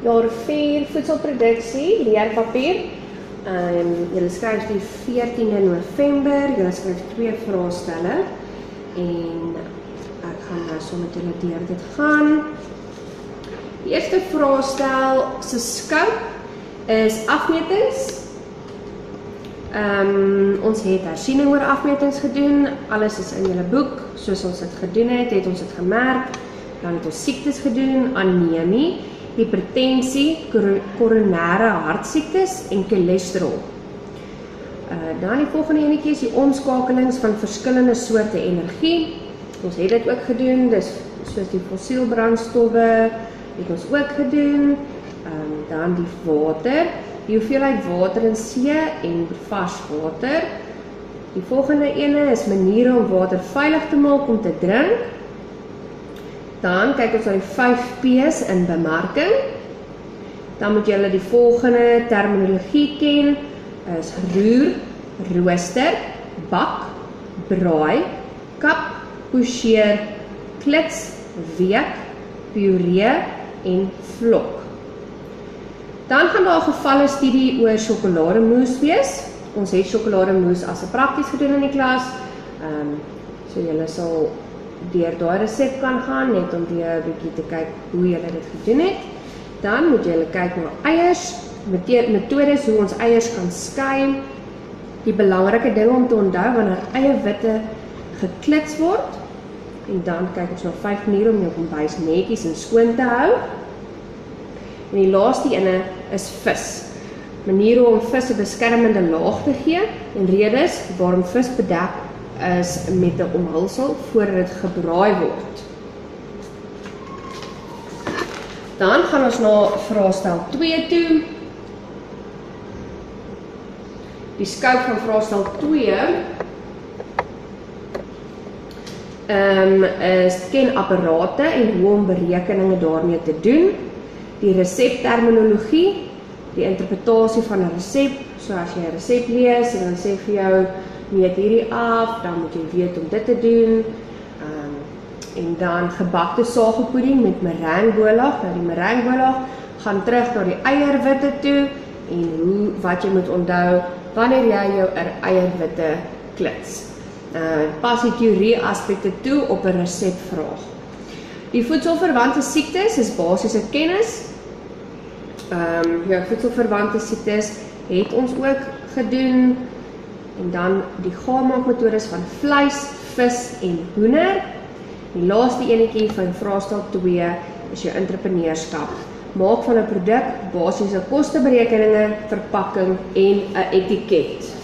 Jaar 4 voedselproduksie, leerpapier. Julle skryf die 14de November, julle skryf 2 vraestelle en ek gaan nou so met julle deur dit gaan. Die eerste vraestel se scope is afmetings. Ons het hersiening oor afmetings gedoen, alles is in julle boek, soos ons dit gedoen het ons dit gemerk, dan het ons siektes gedoen, anemie, hipertensie, koronêre hartsiektes en cholesterol. Dan die volgende enetjie is die omskakelings van verskillende soorte energie. Ons het dit ook gedoen, dis soos die fossielbrandstowwe, het ons ook gedoen. Dan die water, die hoeveelheid water in see en vars water. Die volgende ene is maniere om water veilig te maak om te drink. Dan kyk ons na die 5 P's in bemarking. Dan moet julle die volgende terminologie ken, is roer, rooster, bak, braai, kap, pocheer, klits, week, puree en vlok. Dan gaan daar 'n gevalle studie oor sjokolademousse wees. Ons het sjokolademousse as 'n prakties gedoen in die klas. So julle sal deur daai resep kan gaan, net om weer 'n bietjie te kyk hoe julle dit gedoen het. Dan moet julle kyk na eiers, metodes hoe ons eiers kan skei. Die belangrike ding om te onthou wanneer eiwite geklits word. En dan kyk ons na 5 maniere om jou kombuis netjies en skoon te hou. En die laaste ene is vis. Maniere om vis 'n beskermende laag te gee en redes waarom vis bedek is met 'n omhulsel voordat dit gebraai word. Dan gaan ons na vraestel 2 toe. Die scope van vraestel 2 is ken apparate en hoe om berekeninge daarmee te doen. Die resepterminologie, die interpretasie van 'n resep, so as jy 'n resep lees en dan sê vir jou, meet hierdie af, dan moet jy weet om dit te doen. En dan gebakte sagelpudding met meringuebelag. Nou die meringuebelag gaan terug na die eierwitte toe en wat jy moet onthou wanneer jy jou eierwitte klits. Pas die teorie aspekte toe op 'n resepvraag. Die voedselverwante siektes is basiese kennis. Voedselverwante siektes het ons ook gedoen. En dan die gaarmaakmetodes van vleis, vis en hoender. Die laaste enetjie van vraestel 2 is jou entrepreneurskap. Maak van 'n produk basiese kosteberekeninge, verpakking en 'n etiket.